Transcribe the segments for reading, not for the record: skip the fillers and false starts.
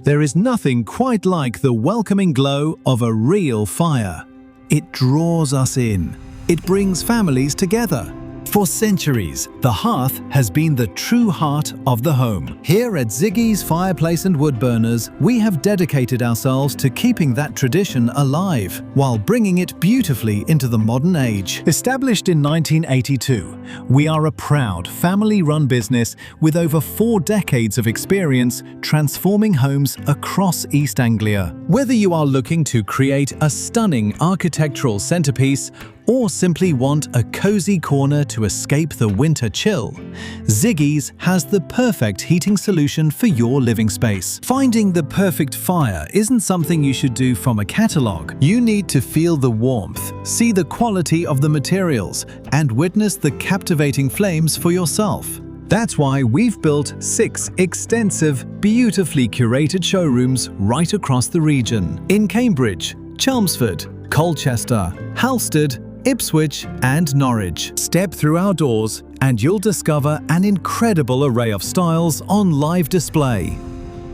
There is nothing quite like the welcoming glow of a real fire. It draws us in. It brings families together. For centuries, the hearth has been the true heart of the home. Here at Zigi's Fireplace and Woodburners, we have dedicated ourselves to keeping that tradition alive while bringing it beautifully into the modern age. Established in 1982, we are a proud family-run business with over 4 decades of experience transforming homes across East Anglia. Whether you are looking to create a stunning architectural centerpiece or simply want a cozy corner to escape the winter chill, Zigi's has the perfect heating solution for your living space. Finding the perfect fire isn't something you should do from a catalogue. You need to feel the warmth, see the quality of the materials, and witness the captivating flames for yourself. That's why we've built 6 extensive, beautifully curated showrooms right across the region. In Cambridge, Chelmsford, Colchester, Halstead, Ipswich and Norwich. Step through our doors and you'll discover an incredible array of styles on live display.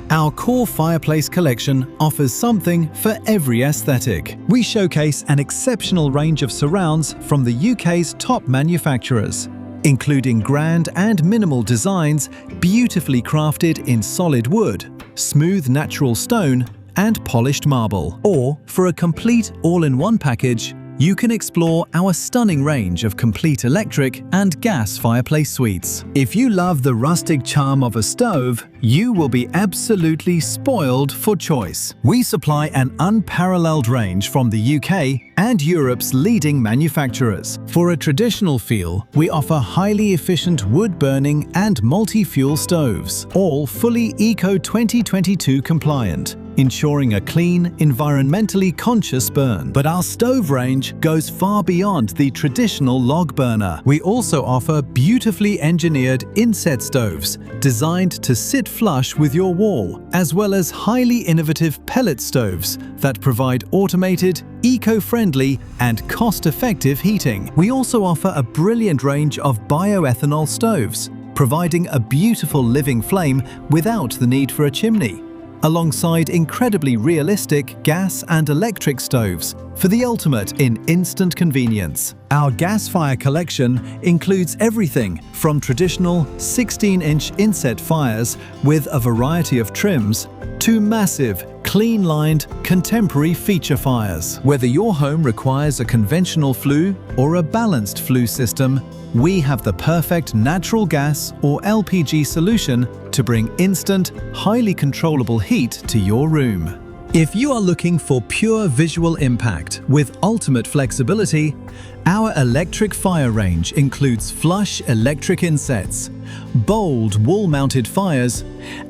Our core fireplace collection offers something for every aesthetic. We showcase an exceptional range of surrounds from the UK's top manufacturers, including grand and minimal designs beautifully crafted in solid wood, smooth natural stone and polished marble. Or for a complete all-in-one package, you can explore our stunning range of complete electric and gas fireplace suites. If you love the rustic charm of a stove, you will be absolutely spoiled for choice. We supply an unparalleled range from the UK and Europe's leading manufacturers. For a traditional feel, we offer highly efficient wood-burning and multi-fuel stoves, all fully Eco 2022 compliant, ensuring a clean, environmentally conscious burn. But our stove range goes far beyond the traditional log burner. We also offer beautifully engineered inset stoves designed to sit flush with your wall, as well as highly innovative pellet stoves that provide automated, eco-friendly and cost-effective heating. We also offer a brilliant range of bioethanol stoves, providing a beautiful living flame without the need for a chimney, alongside incredibly realistic gas and electric stoves for the ultimate in instant convenience. Our gas fire collection includes everything from traditional 16-inch inset fires with a variety of trims to massive, clean-lined, contemporary feature fires. Whether your home requires a conventional flue or a balanced flue system, we have the perfect natural gas or LPG solution to bring instant, highly controllable heat to your room. If you are looking for pure visual impact with ultimate flexibility, our electric fire range includes flush electric insets, bold wall-mounted fires,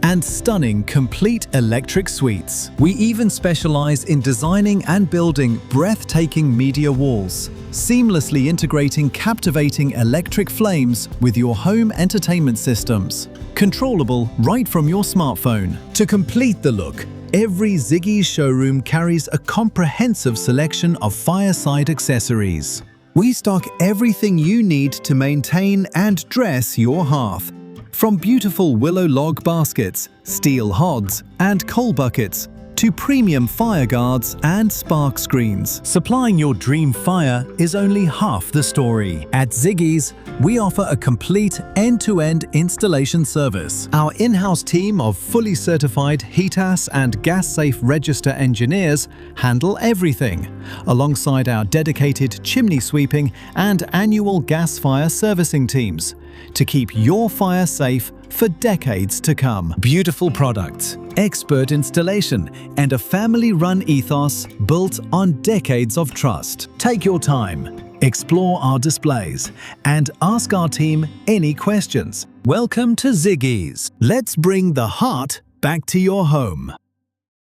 and stunning complete electric suites. We even specialize in designing and building breathtaking media walls, seamlessly integrating captivating electric flames with your home entertainment systems, controllable right from your smartphone. To complete the look, every Zigi's showroom carries a comprehensive selection of fireside accessories. We stock everything you need to maintain and dress your hearth, from beautiful willow log baskets, steel hods, and coal buckets, to premium fire guards and spark screens. Supplying your dream fire is only half the story. At Zigi's, we offer a complete end-to-end installation service. Our in-house team of fully certified HETAS and gas-safe register engineers handle everything, alongside our dedicated chimney sweeping and annual gas fire servicing teams, to keep your fire safe for decades to come. Beautiful products, expert installation, and a family-run ethos built on decades of trust. Take your time, explore our displays, and ask our team any questions. Welcome to Zigi's. Let's bring the heart back to your home.